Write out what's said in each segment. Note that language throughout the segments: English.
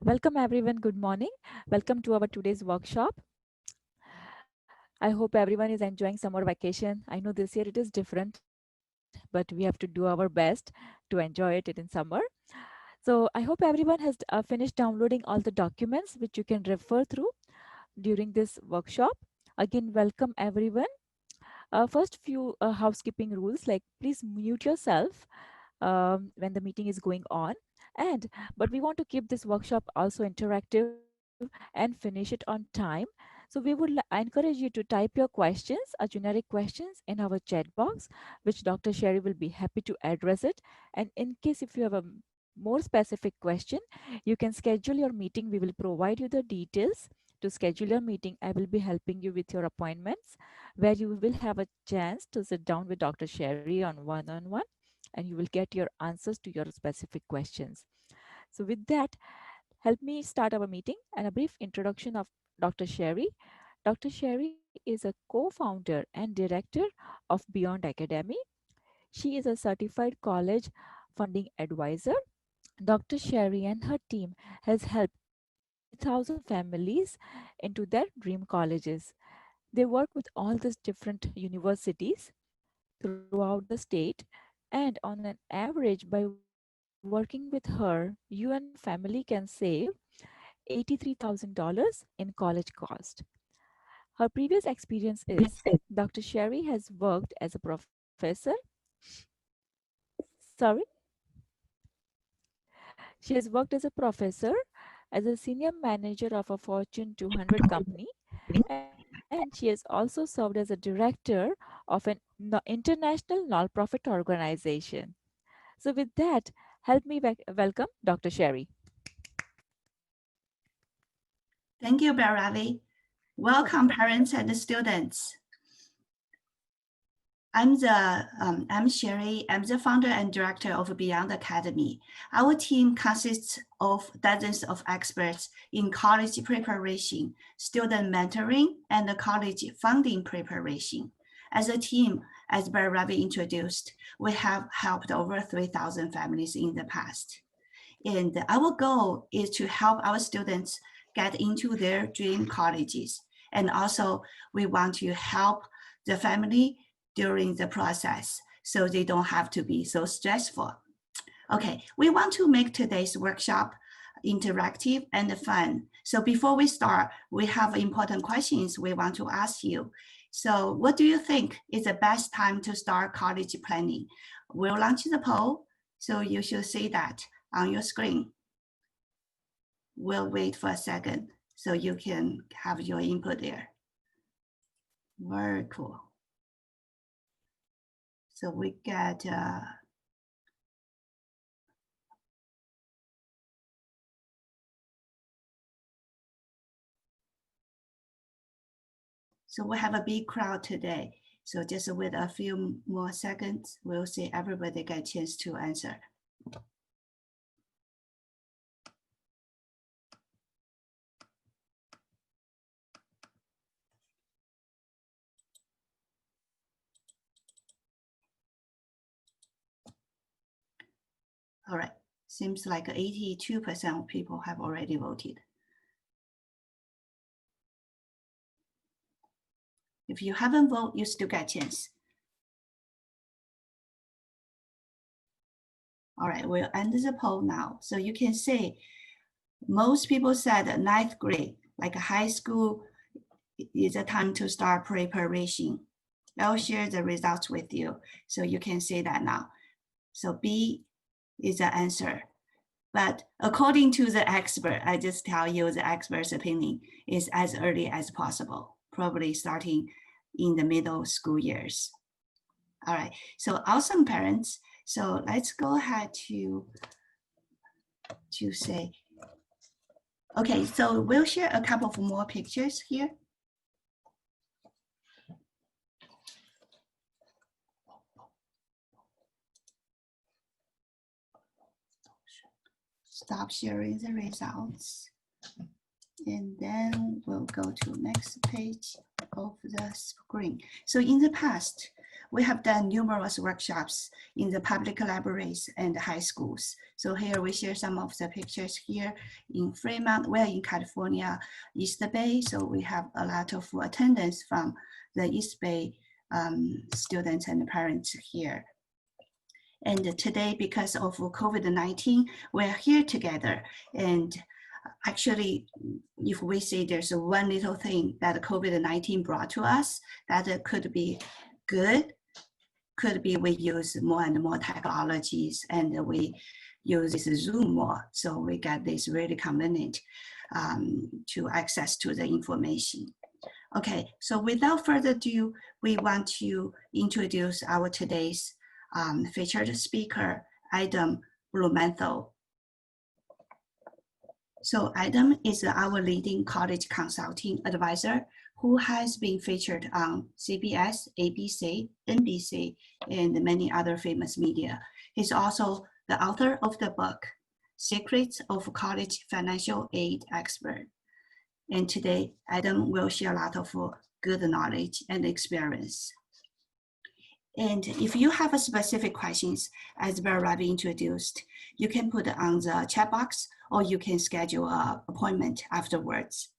Welcome everyone. Good morning. Welcome to our today's workshop. I hope everyone is enjoying summer vacation. I know this year it is different, but we have to do our best to enjoy it in summer. So I hope everyone has finished downloading all the documents which you can refer through during this workshop. Again, welcome everyone. First few housekeeping rules like please mute yourself when the meeting is going on. And but we want to keep this workshop also interactive and finish it on time. So we would encourage you to type your questions, generic questions in our chat box, which Dr. Sherry will be happy to address it. And in case if you have a more specific question, you can schedule your meeting. We will provide you the details to schedule your meeting. I will be helping you with your appointments where you will have a chance to sit down with Dr. Sherry on one-on-one and you will get your answers to your specific questions. So with that, help me start our meeting and a brief introduction of Dr. Sherry. Dr. Sherry is a co-founder and director of Beyond Academy. She is a certified college funding advisor. Dr. Sherry and her team has helped 80,000 families into their dream colleges. They work with all these different universities throughout the state, and on an average, by working with her, you and your family can save $83,000 in college cost. Her previous experience is Dr. Sherry has worked as a professor. Sorry, she has worked as a professor, as a senior manager of a Fortune 200 company, and she has also served as a director of an international nonprofit organization. So, with that, help me welcome Dr. Sherry. Thank you, Baravi. Welcome, parents and students. I'm Sherry. I'm the founder and director of Beyond Academy. Our team consists of dozens of experts in college preparation, student mentoring, and college funding preparation. As a team, as Baravi introduced, we have helped over 3,000 families in the past. And our goal is to help our students get into their dream colleges. And also, we want to help the family during the process so they don't have to be so stressful. Okay, we want to make today's workshop interactive and fun. So before we start, we have important questions we want to ask you. So what do you think is the best time to start college planning? We'll launch the poll, so you should see that on your screen. We'll wait for a second so you can have your input there. Very cool. So we get so we have a big crowd today. So just with a few more seconds, we'll see everybody get a chance to answer. All right, seems like 82% of people have already voted. If you haven't voted, you still get a chance. All right, we'll end the poll now. So you can see most people said ninth grade, like high school, is a time to start preparation. I'll share the results with you so you can see that now. So B is the answer. But according to the expert, I just tell you the expert's opinion is as early as possible, probably starting in the middle school years. All right, so awesome, parents. So let's go ahead to say, okay, so we'll share a couple of more pictures here. Stop sharing the results. And then we'll go to next page of the screen. So in the past, we have done numerous workshops in the public libraries and high schools. So here we share some of the pictures here in Fremont. We're in California, East Bay. So we have a lot of attendance from the East Bay students and parents here. And today, because of COVID-19, we're here together. And actually, if we say there's one little thing that COVID-19 brought to us that could be good, could be we use more and more technologies and we use this Zoom more. So we get this really convenient to access to the information. Okay, so without further ado, we want to introduce our today's featured speaker, Adam Blumenthal. So Adam is our leading college consulting advisor who has been featured on CBS, ABC, NBC, and many other famous media. He's also the author of the book, Secrets of College Financial Aid Expert. And today, Adam will share a lot of good knowledge and experience. And if you have specific questions, as Ravi introduced, you can put it on the chat box or you can schedule an appointment afterwards.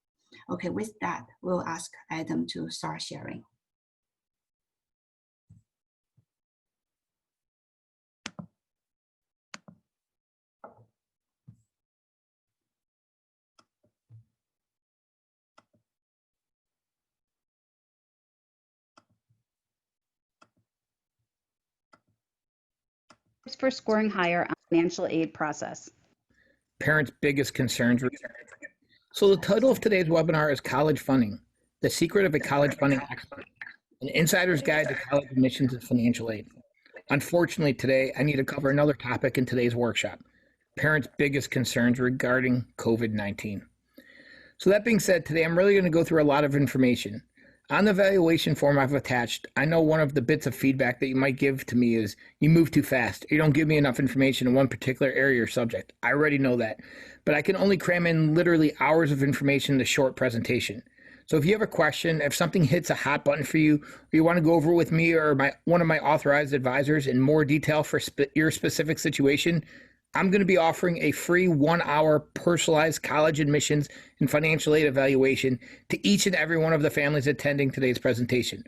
Okay, with that, we'll ask Adam to start sharing. For scoring higher on financial aid process. Parents' biggest concerns. So the title of today's webinar is College Funding, the Secret of a College Funding Expert, an insider's guide to college admissions and financial aid. Unfortunately, today I need to cover another topic in today's workshop, parents' biggest concerns regarding COVID-19. So that being said, today I'm really going to go through a lot of information. On the evaluation form I've attached, I know one of the bits of feedback that you might give to me is you move too fast. You don't give me enough information in one particular area or subject. I already know that, but I can only cram in literally hours of information in a short presentation. So if you have a question, if something hits a hot button for you, or you want to go over with me or one of my authorized advisors in more detail for your specific situation, I'm going to be offering a free 1-hour personalized college admissions and financial aid evaluation to each and every one of the families attending today's presentation.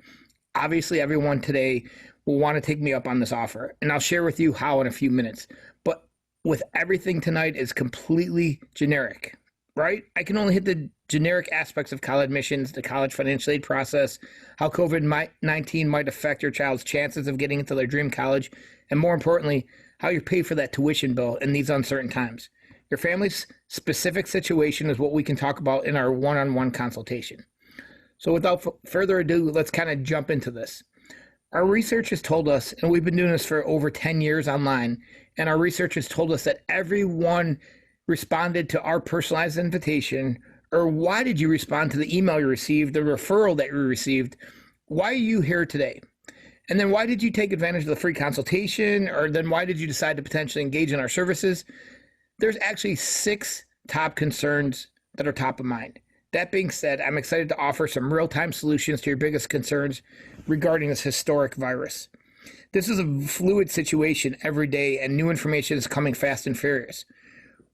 Obviously, everyone today will want to take me up on this offer, and I'll share with you how in a few minutes. But with everything tonight is completely generic, right? I can only hit the generic aspects of college admissions, the college financial aid process, how COVID-19 might affect your child's chances of getting into their dream college, and more importantly, how you pay for that tuition bill in these uncertain times. Your family's specific situation is what we can talk about in our one-on-one consultation. So without further ado, let's kind of jump into this. Our research has told us, and we've been doing this for over 10 years online, and our research has told us that everyone responded to our personalized invitation, or why did you respond to the email you received, the referral that you received? Why are you here today? And then why did you take advantage of the free consultation? Or then why did you decide to potentially engage in our services? There's actually 6 top concerns that are top of mind. That being said, I'm excited to offer some real-time solutions to your biggest concerns regarding this historic virus. This is a fluid situation every day, and new information is coming fast and furious.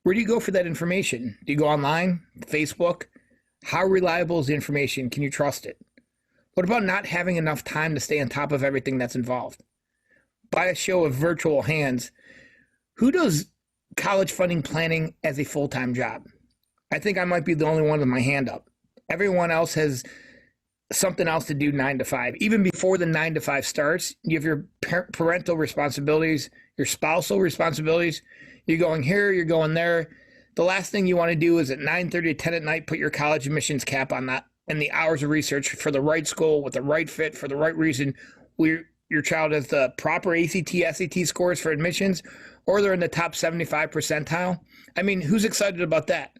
Where do you go for that information? Do you go online, Facebook? How reliable is the information? Can you trust it? What about not having enough time to stay on top of everything that's involved? By a show of virtual hands, who does college funding planning as a full-time job? I think I might be the only one with my hand up. Everyone else has something else to do 9 to 5. Even before the 9 to 5 starts, you have your parental responsibilities, your spousal responsibilities. You're going here, you're going there. The last thing you want to do is at 9:30 to 10 at night, put your college admissions cap on that and the hours of research for the right school with the right fit for the right reason. Where your child has the proper ACT, SAT scores for admissions, or they're in the top 75 percentile. I mean, who's excited about that?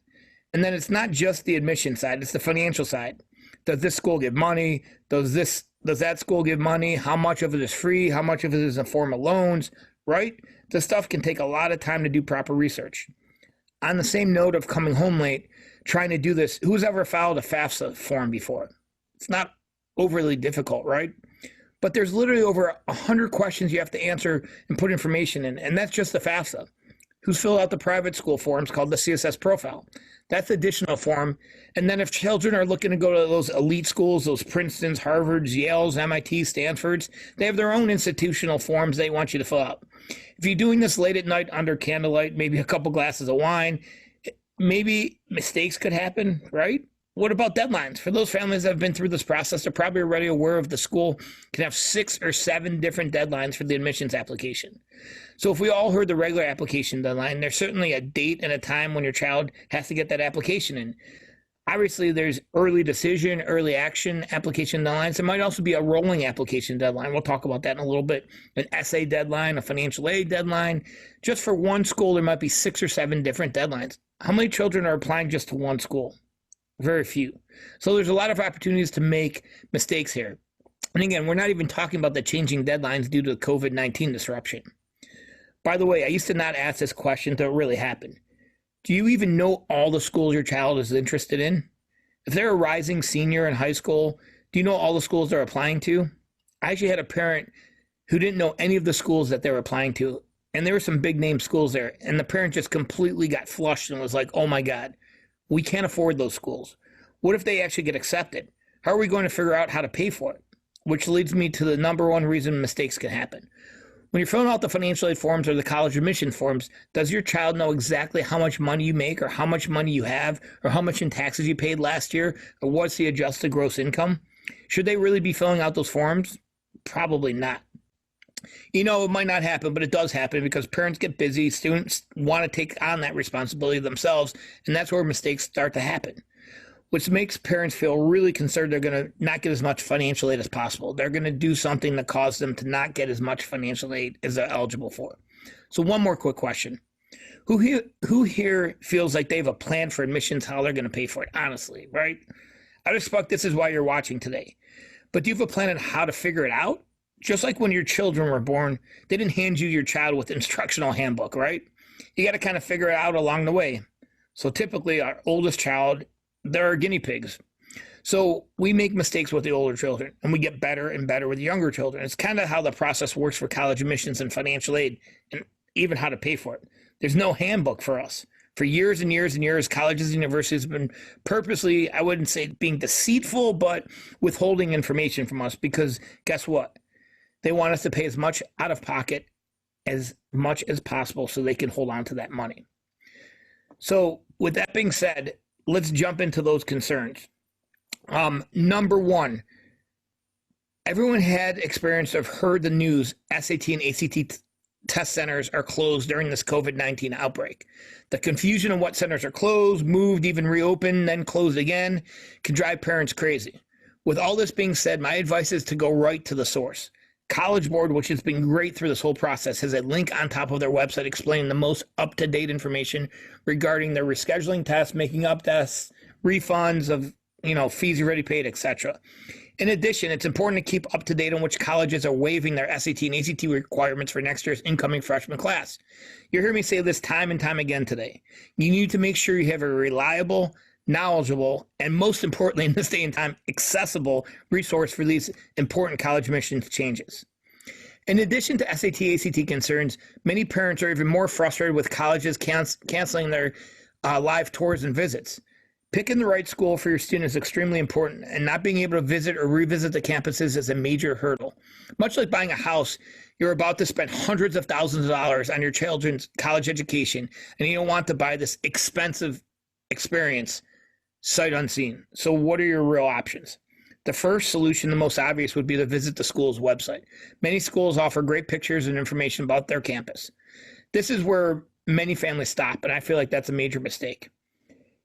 And then it's not just the admission side, it's the financial side. Does this school give money? Does that school give money? How much of it is free? How much of it is in form of loans, right? This stuff can take a lot of time to do proper research. On the same note of coming home late, trying to do this, who's ever filed a FAFSA form before? It's not overly difficult, right? but there's literally over 100 questions you have to answer and put information in, and that's just the FAFSA. Who's filled out the private school forms called the CSS profile? That's the additional form. And then if children are looking to go to those elite schools, those Princetons, Harvards, Yales, MIT, Stanfords, they have their own institutional forms they want you to fill out. If you're doing this late at night under candlelight, maybe a couple glasses of wine, maybe mistakes could happen, right? What about deadlines? For those families that have been through this process, they're probably already aware of the school can have 6 or 7 different deadlines for the admissions application. So if we all heard the regular application deadline, there's certainly a date and a time when your child has to get that application in. Obviously, there's early decision, early action application deadlines. There might also be a rolling application deadline. We'll talk about that in a little bit. An essay deadline, a financial aid deadline. Just for one school, there might be 6 or 7 different deadlines. How many children are applying just to one school? Very few. So there's a lot of opportunities to make mistakes here. And again, we're not even talking about the changing deadlines due to the COVID-19 disruption. By the way, I used to not ask this question until it really happened. Do you even know all the schools your child is interested in? If they're a rising senior in high school, do you know all the schools they're applying to? I actually had a parent who didn't know any of the schools that they were applying to, and there were some big name schools there, and the parent just completely got flushed and was like, oh my God, we can't afford those schools. What if they actually get accepted? How are we going to figure out how to pay for it? Which leads me to the number one reason mistakes can happen. When you're filling out the financial aid forms or the college admission forms, does your child know exactly how much money you make or how much money you have or how much in taxes you paid last year or what's the adjusted gross income? Should they really be filling out those forms? Probably not. You know, it might not happen, but it does happen because parents get busy, students want to take on that responsibility themselves, and that's where mistakes start to happen, which makes parents feel really concerned they're going to not get as much financial aid as possible. They're going to do something that causes them to not get as much financial aid as they're eligible for. So one more quick question. Who here feels like they have a plan for admissions, how they're going to pay for it? Honestly, right? I expect this is why you're watching today. But do you have a plan on how to figure it out? Just like when your children were born, they didn't hand you your child with instructional handbook, right? You got to kind of figure it out along the way. So typically our oldest child, they're our guinea pigs. So we make mistakes with the older children and we get better and better with the younger children. It's kind of how the process works for college admissions and financial aid and even how to pay for it. There's no handbook for us. For years and years and years, colleges and universities have been purposely, I wouldn't say being deceitful, but withholding information from us because guess what? They want us to pay as much out of pocket as much as possible so they can hold on to that money. So with that being said, let's jump into those concerns. Number one, everyone had experience or heard the news SAT and ACT test centers are closed during this COVID-19 outbreak. The confusion of what centers are closed, moved, even reopened, then closed again can drive parents crazy. With all this being said, my advice is to go right to the source. College Board, which has been great through this whole process, has a link on top of their website explaining the most up-to-date information regarding their rescheduling tests, making up tests, refunds of fees you already paid, etc. In addition, it's important to keep up to date on which colleges are waiving their SAT and ACT requirements for next year's incoming freshman class. You hear me say this time and time again today. You need to make sure you have a reliable, knowledgeable, and most importantly in this day and time, accessible resource for these important college admissions changes. In addition to SAT, ACT concerns, many parents are even more frustrated with colleges canceling their live tours and visits. Picking the right school for your student is extremely important, and not being able to visit or revisit the campuses is a major hurdle. Much like buying a house, you're about to spend hundreds of thousands of dollars on your children's college education, and you don't want to buy this expensive experience sight unseen. So what are your real options? The first solution, the most obvious, would be to visit the school's website. Many schools offer great pictures and information about their campus. This is where many families stop, and I feel like that's a major mistake.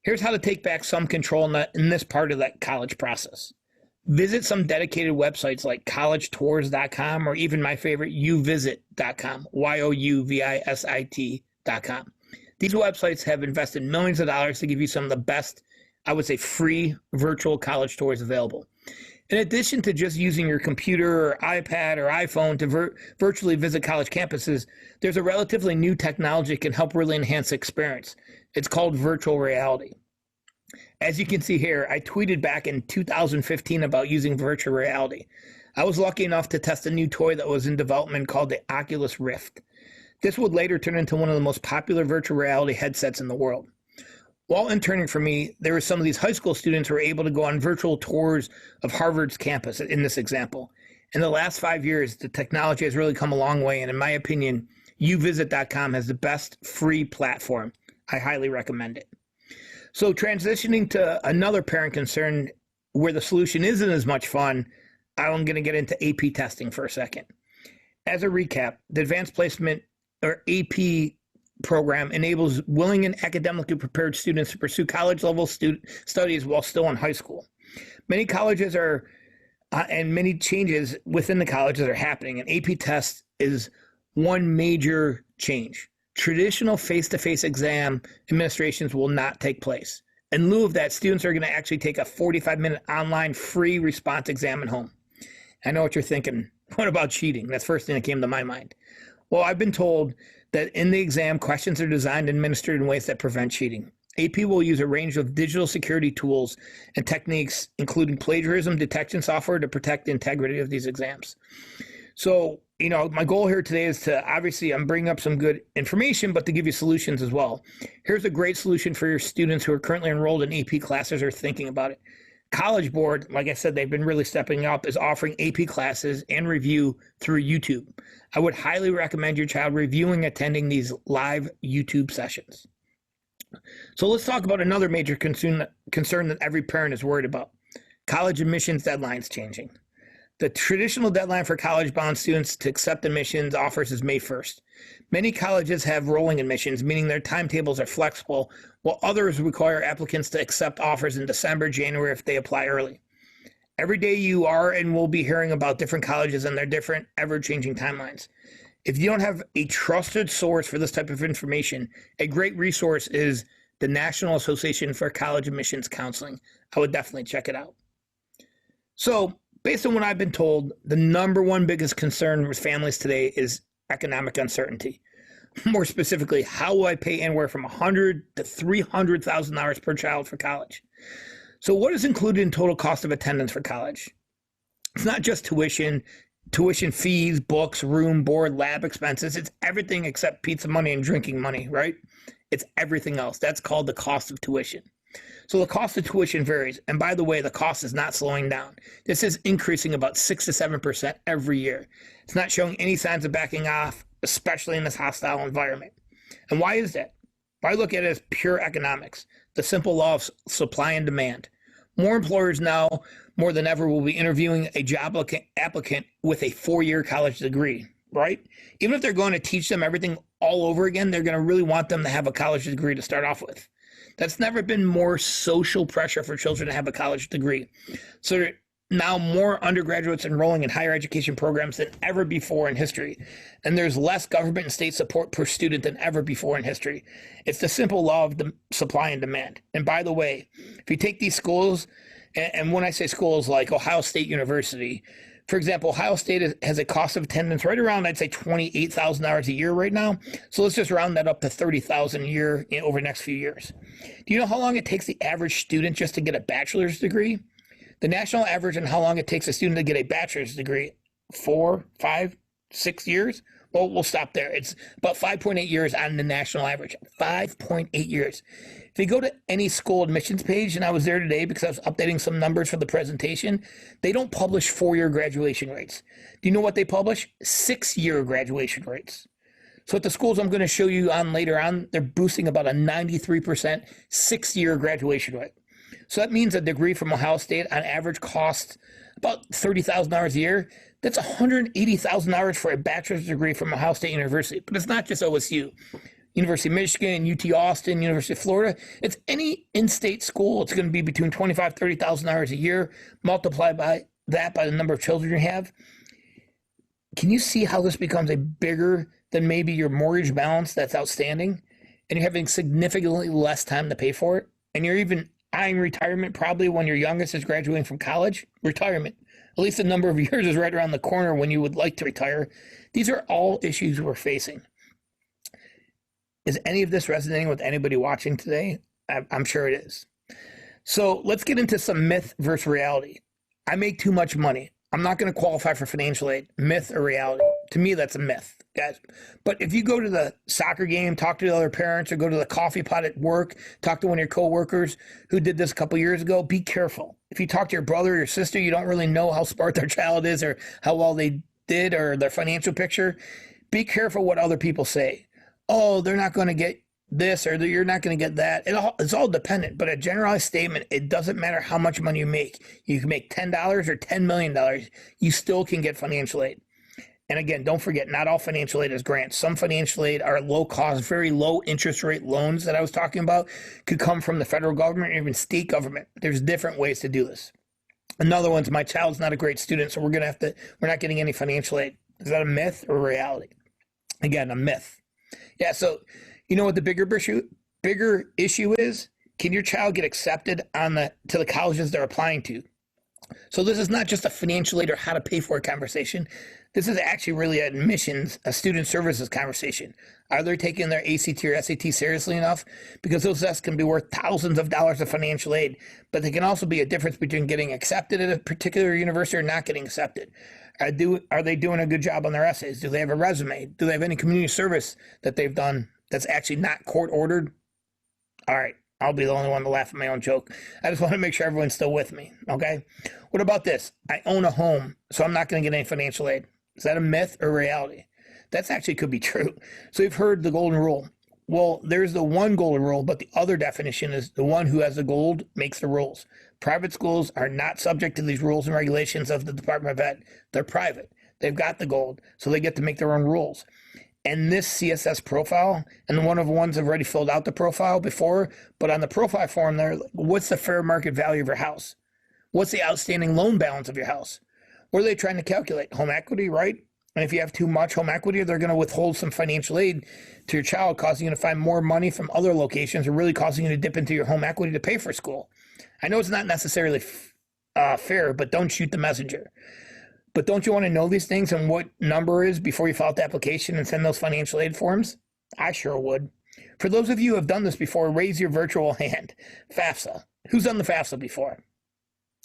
Here's how to take back some control in this part of that college process. Visit some dedicated websites like collegetours.com or even my favorite, youvisit.com, youvisit.com. These websites have invested millions of dollars to give you some of the best, I would say, free virtual college tours available. In addition to just using your computer or iPad or iPhone to virtually visit college campuses, there's a relatively new technology that can help really enhance the experience. It's called virtual reality. As you can see here, I tweeted back in 2015 about using virtual reality. I was lucky enough to test a new toy that was in development called the Oculus Rift. This would later turn into one of the most popular virtual reality headsets in the world. While interning for me, there were some of these high school students who were able to go on virtual tours of Harvard's campus in this example. In the last 5 years, the technology has really come a long way, and in my opinion, uvisit.com has the best free platform. I highly recommend it. So transitioning to another parent concern where the solution isn't as much fun, I'm going to get into AP testing for a second. As a recap, the Advanced Placement or AP program enables willing and academically prepared students to pursue college-level studies while still in high school. Many colleges are, and many changes within the colleges are happening, and AP test is one major change. Traditional face-to-face exam administrations will not take place. In lieu of that, students are going to actually take a 45-minute online free response exam at home. I know what you're thinking. What about cheating? That's the first thing that came to my mind. Well, I've been told that in the exam, questions are designed and administered in ways that prevent cheating. AP will use a range of digital security tools and techniques, including plagiarism detection software, to protect the integrity of these exams. So, my goal here today is to, obviously, I'm bringing up some good information, but to give you solutions as well. Here's a great solution for your students who are currently enrolled in AP classes or thinking about it. College Board, like I said, they've been really stepping up, is offering AP classes and review through YouTube. I would highly recommend your child reviewing attending these live YouTube sessions. So let's talk about another major concern that every parent is worried about: college admissions deadlines changing. The traditional deadline for college-bound students to accept admissions offers is May 1st. Many colleges have rolling admissions, meaning their timetables are flexible, while others require applicants to accept offers in December, January if they apply early. Every day you are and will be hearing about different colleges and their different ever-changing timelines. If you don't have a trusted source for this type of information, a great resource is the National Association for College Admissions Counseling. I would definitely check it out. So, based on what I've been told, the number one biggest concern with families today is economic uncertainty. More specifically, how will I pay anywhere from $100,000 to $300,000 per child for college? So what is included in total cost of attendance for college? It's not just tuition fees, books, room, board, lab expenses. It's everything except pizza money and drinking money, right? It's everything else. That's called the cost of tuition. So the cost of tuition varies. And by the way, the cost is not slowing down. This is increasing about 6 to 7% every year. It's not showing any signs of backing off, especially in this hostile environment. And why is that? I look at it as pure economics, the simple law of supply and demand. More employers now, more than ever, will be interviewing a job applicant with a 4-year college degree, right? Even if they're going to teach them everything all over again, they're going to really want them to have a college degree to start off with. That's never been more social pressure for children to have a college degree. So now more undergraduates enrolling in higher education programs than ever before in history. And there's less government and state support per student than ever before in history. It's the simple law of the supply and demand. And by the way, if you take these schools, and when I say schools like Ohio State University, for example, Ohio State has a cost of attendance right around, I'd say, $28,000 a year right now. So let's just round that up to $30,000 a year over the next few years. Do you know how long it takes the average student just to get a bachelor's degree? The national average on how long it takes a student to get a bachelor's degree, 4, 5, 6 years? Well, we'll stop there. It's about 5.8 years on the national average. 5.8 years. If you go to any school admissions page, and I was there today because I was updating some numbers for the presentation, they don't publish 4-year graduation rates. Do you know what they publish? 6-year graduation rates. So at the schools I'm going to show you on later on, they're boosting about a 93% 6-year graduation rate. So that means a degree from Ohio State on average costs about $30,000 a year. That's $180,000 for a bachelor's degree from Ohio State University. But it's not just OSU. University of Michigan, UT Austin, University of Florida. It's any in-state school. It's going to be between $25,000, $30,000 a year. Multiply by that by the number of children you have. Can you see how this becomes a bigger than maybe your mortgage balance that's outstanding? And you're having significantly less time to pay for it. And you're even eyeing retirement probably when your youngest is graduating from college. Retirement. At least the number of years is right around the corner when you would like to retire. These are all issues we're facing. Is any of this resonating with anybody watching today? I'm sure it is. So let's get into some myth versus reality. I make too much money. I'm not going to qualify for financial aid. Myth or reality? To me, that's a myth, guys. But if you go to the soccer game, talk to the other parents, or go to the coffee pot at work, talk to one of your coworkers who did this a couple years ago, be careful. If you talk to your brother or your sister, you don't really know how smart their child is or how well they did or their financial picture. Be careful what other people say. Oh, they're not going to get this or you're not going to get that. It's all dependent, but a generalized statement, it doesn't matter how much money you make. You can make $10 or $10 million. You still can get financial aid. And again, don't forget, not all financial aid is grants. Some financial aid are low cost, very low interest rate loans that I was talking about, could come from the federal government or even state government. There's different ways to do this. Another one's my child's not a great student, so we're not getting any financial aid. Is that a myth or reality? Again, a myth. Yeah, so you know what the bigger issue is? Can your child get accepted to the colleges they're applying to? So this is not just a financial aid or how to pay for a conversation. This is actually really admissions, a student services conversation. Are they taking their ACT or SAT seriously enough? Because those tests can be worth thousands of dollars of financial aid, but they can also be a difference between getting accepted at a particular university or not getting accepted. Are they doing a good job on their essays? Do they have a resume? Do they have any community service that they've done that's actually not court ordered? All right, I'll be the only one to laugh at my own joke. I just want to make sure everyone's still with me, okay? What about this? I own a home, so I'm not going to get any financial aid. Is that a myth or reality? That's actually could be true. So you've heard the golden rule. Well, there's the one golden rule, but the other definition is the one who has the gold makes the rules. Private schools are not subject to these rules and regulations of the Department of Ed. They're private. They've got the gold, so they get to make their own rules. And this CSS profile, and one of the ones I've already filled out the profile before, but on the profile form there, what's the fair market value of your house? What's the outstanding loan balance of your house? What are they trying to calculate? Home equity, right? And if you have too much home equity, they're going to withhold some financial aid to your child, causing you to find more money from other locations or really causing you to dip into your home equity to pay for school. I know it's not necessarily fair, but don't shoot the messenger. But don't you want to know these things and what number is before you fill out the application and send those financial aid forms? I sure would. For those of you who have done this before, raise your virtual hand. FAFSA. Who's done the FAFSA before?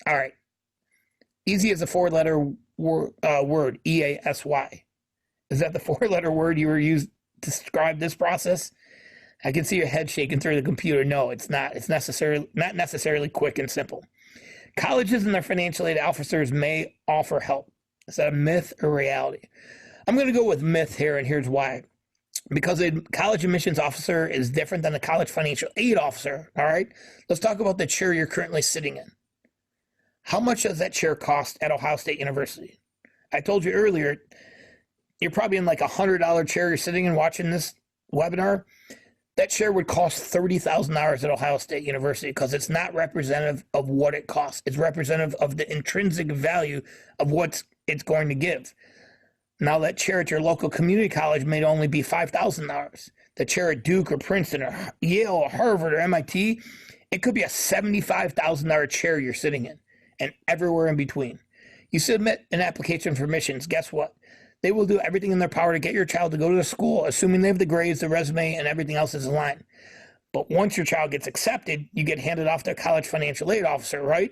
All right. Easy as a four-letter word, EASY. Is that the four-letter word you were used to describe this process? I can see your head shaking through the computer. No, it's not. It's not necessarily quick and simple. Colleges and their financial aid officers may offer help. Is that a myth or reality? I'm going to go with myth here, and here's why. Because a college admissions officer is different than a college financial aid officer, all right? Let's talk about the chair you're currently sitting in. How much does that chair cost at Ohio State University? I told you earlier, you're probably in like a $100 chair you're sitting in watching this webinar. That chair would cost $30,000 at Ohio State University because it's not representative of what it costs. It's representative of the intrinsic value of what it's going to give. Now, that chair at your local community college may only be $5,000. The chair at Duke or Princeton or Yale or Harvard or MIT, it could be a $75,000 chair you're sitting in, and everywhere in between. You submit an application for admissions, guess what? They will do everything in their power to get your child to go to the school, assuming they have the grades, the resume, and everything else is in line. But once your child gets accepted, you get handed off to a college financial aid officer, right?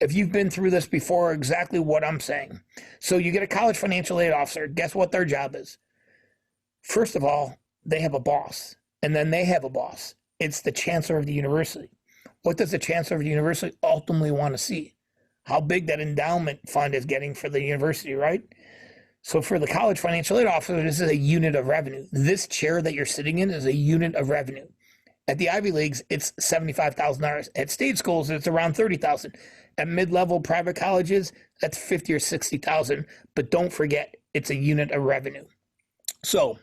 If you've been through this before, exactly what I'm saying. So you get a college financial aid officer. Guess what their job is? First of all, they have a boss, and then they have a boss. It's the chancellor of the university. What does the chancellor of the university ultimately want to see? How big that endowment fund is getting for the university, right? So for the college financial aid officer, this is a unit of revenue. This chair that you're sitting in is a unit of revenue. At the Ivy Leagues, it's $75,000. At state schools, it's around $30,000. At mid-level private colleges, that's $50,000 or $60,000. But don't forget, it's a unit of revenue. So,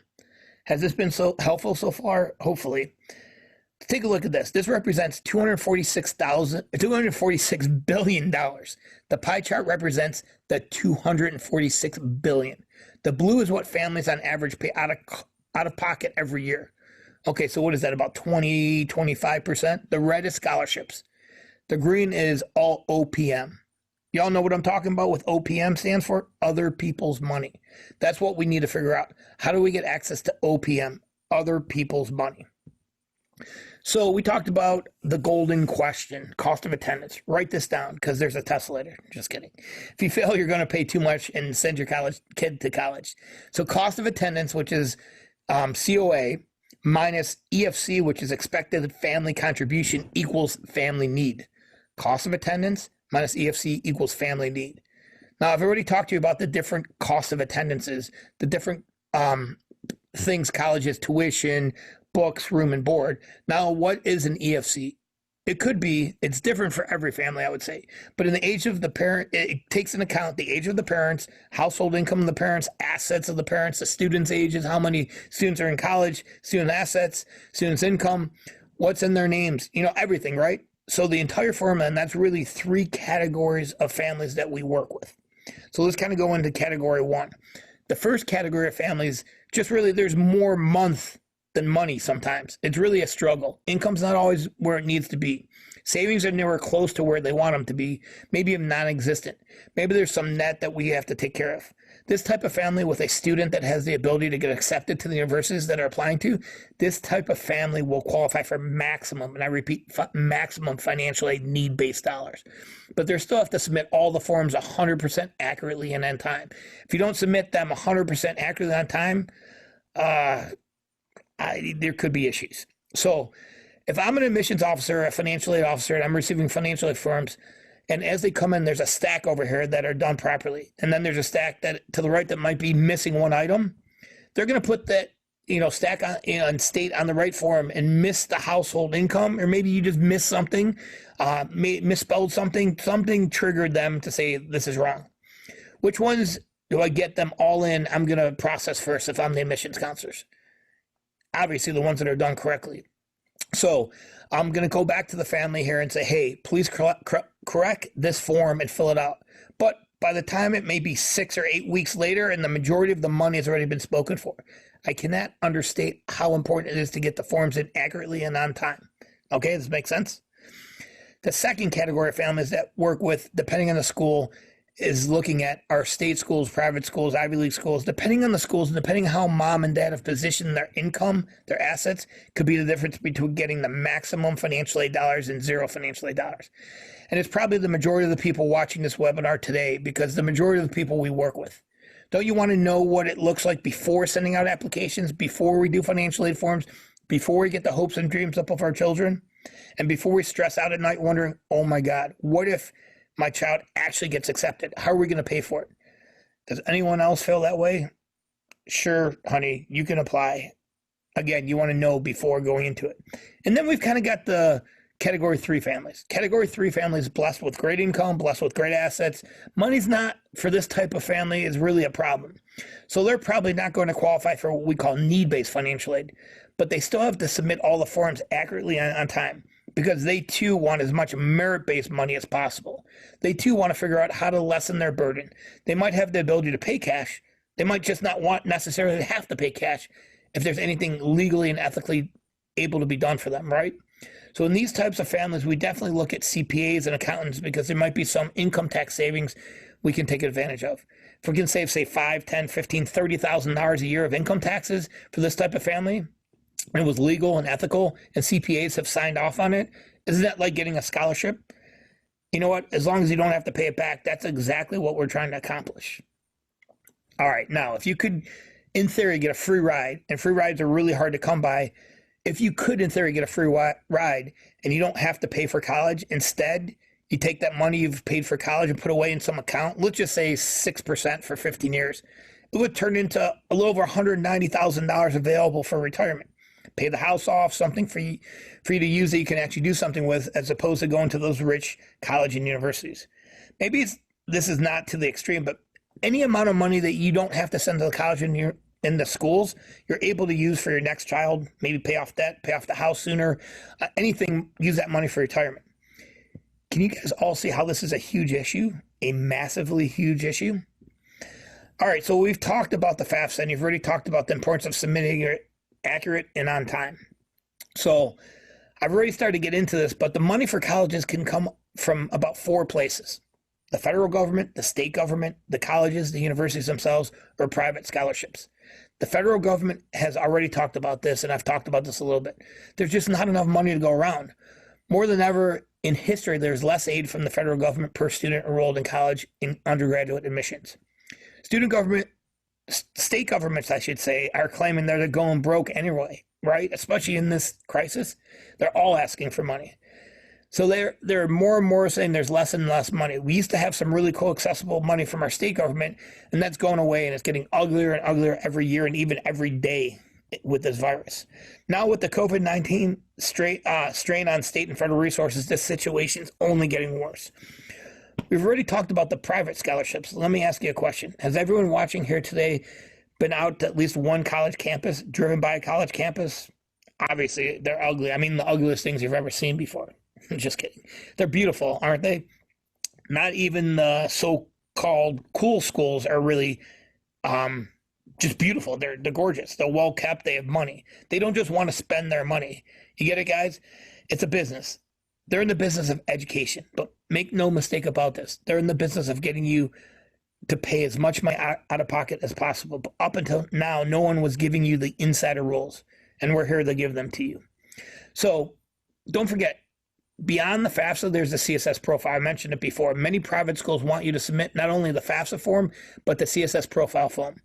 has this been so helpful so far? Hopefully. Take a look at this. This represents $246 billion. The pie chart represents the $246 billion. The blue is what families on average pay out of pocket every year. Okay, so what is that, about 25%? The red is scholarships. The green is all OPM. Y'all know what I'm talking about with OPM stands for? Other people's money. That's what we need to figure out. How do we get access to OPM, other people's money? So we talked about the golden question, cost of attendance. Write this down because there's a test later. Just kidding. If you fail, you're going to pay too much and send your college kid to college. So cost of attendance, which is COA, minus EFC, which is expected family contribution, equals family need. Cost of attendance minus EFC equals family need. Now, I've already talked to you about the different costs of attendances, the different things colleges, tuition, books, room and board. Now, what is an EFC? It's different for every family, I would say. But in the age of the parent, it takes into account the age of the parents, household income of the parents, assets of the parents, the students' ages, how many students are in college, student assets, students' income, what's in their names, everything, right? So the entire formula, and that's really 3 categories of families that we work with. So let's kind of go into category 1. The first category of families, just really there's more month than money sometimes. It's really a struggle. Income's not always where it needs to be. Savings are nowhere close to where they want them to be, maybe non-existent. Maybe there's some net that we have to take care of. This type of family with a student that has the ability to get accepted to the universities that are applying to, this type of family will qualify for maximum, and I repeat, maximum financial aid need-based dollars. But they still have to submit all the forms 100% accurately and on time. If you don't submit them 100% accurately on time, there could be issues. So if I'm an admissions officer, a financial aid officer, and I'm receiving financial aid forms, and as they come in, there's a stack over here that are done properly. And then there's a stack that to the right that might be missing one item. They're going to put that, stack on state on the right form and miss the household income, or maybe you just missed something, misspelled something triggered them to say this is wrong. Which ones do I get them all in? I'm going to process first if I'm the admissions counselors. Obviously, the ones that are done correctly. So I'm going to go back to the family here and say, hey, please correct this form and fill it out. But by the time it may be 6 or 8 weeks later and the majority of the money has already been spoken for, I cannot understate how important it is to get the forms in accurately and on time. Okay, does this make sense? The second category of families that work with, depending on the school, is looking at our state schools, private schools, Ivy League schools. Depending on the schools, and depending on how mom and dad have positioned their income, their assets, could be the difference between getting the maximum financial aid dollars and zero financial aid dollars. And it's probably the majority of the people watching this webinar today, because the majority of the people we work with. Don't you want to know what it looks like before sending out applications, before we do financial aid forms, before we get the hopes and dreams up of our children, and before we stress out at night wondering, oh my God, what if my child actually gets accepted? How are we going to pay for it? Does anyone else feel that way? Sure, honey, you can apply. Again, you want to know before going into it. And then we've kind of got the category 3 families. Category 3 families blessed with great income, blessed with great assets. Money's not, for this type of family, is really a problem. So they're probably not going to qualify for what we call need-based financial aid, but they still have to submit all the forms accurately on time, because they too want as much merit-based money as possible. They too want to figure out how to lessen their burden. They might have the ability to pay cash. They might just not want necessarily to have to pay cash if there's anything legally and ethically able to be done for them, right? So in these types of families, we definitely look at CPAs and accountants, because there might be some income tax savings we can take advantage of. If we can save, say, $5,000, $10,000, $15,000, $30,000 a year of income taxes for this type of family, and it was legal and ethical, and CPAs have signed off on it, isn't that like getting a scholarship? You know what? As long as you don't have to pay it back, that's exactly what we're trying to accomplish. All right, now, if you could, in theory, get a free ride, and free rides are really hard to come by, if you could, in theory, get a free ride and you don't have to pay for college, instead, you take that money you've paid for college and put away in some account, let's just say 6% for 15 years, it would turn into a little over $190,000 available for retirement. Pay the house off, something for you to use that you can actually do something with, as opposed to going to those rich college and universities. Maybe this is not to the extreme, but any amount of money that you don't have to send to the college and in the schools, you're able to use for your next child, maybe pay off debt, pay off the house sooner, anything, use that money for retirement. Can you guys all see how this is a huge issue, a massively huge issue? All right, so we've talked about the FAFSA, and you've already talked about the importance of submitting your accurate and on time. So I've already started to get into this, but the money for colleges can come from about 4 places: the federal government, the state government, the colleges, the universities themselves, or private scholarships. The federal government has already talked about this, and I've talked about this a little bit. There's just not enough money to go around. More than ever in history, there's less aid from the federal government per student enrolled in college in undergraduate admissions. State governments, I should say, are claiming they're going broke anyway, right? Especially in this crisis, they're all asking for money. So they're more and more saying there's less and less money. We used to have some really cool accessible money from our state government, and that's going away, and it's getting uglier and uglier every year and even every day with this virus. Now with the COVID-19 strain on state and federal resources, this situation's only getting worse. We've already talked about the private scholarships. Let me ask you a question. Has everyone watching here today been out to at least one college campus, driven by a college campus? Obviously, they're ugly. I mean, the ugliest things you've ever seen before. Just kidding. They're beautiful, aren't they? Not even the so-called cool schools are really just beautiful. They're gorgeous. They're well kept. They have money. They don't just want to spend their money. You get it, guys? It's a business. They're in the business of education, but make no mistake about this. They're in the business of getting you to pay as much money out of pocket as possible. But up until now, no one was giving you the insider rules, and we're here to give them to you. So don't forget, beyond the FAFSA, there's the CSS profile. I mentioned it before. Many private schools want you to submit not only the FAFSA form, but the CSS profile form.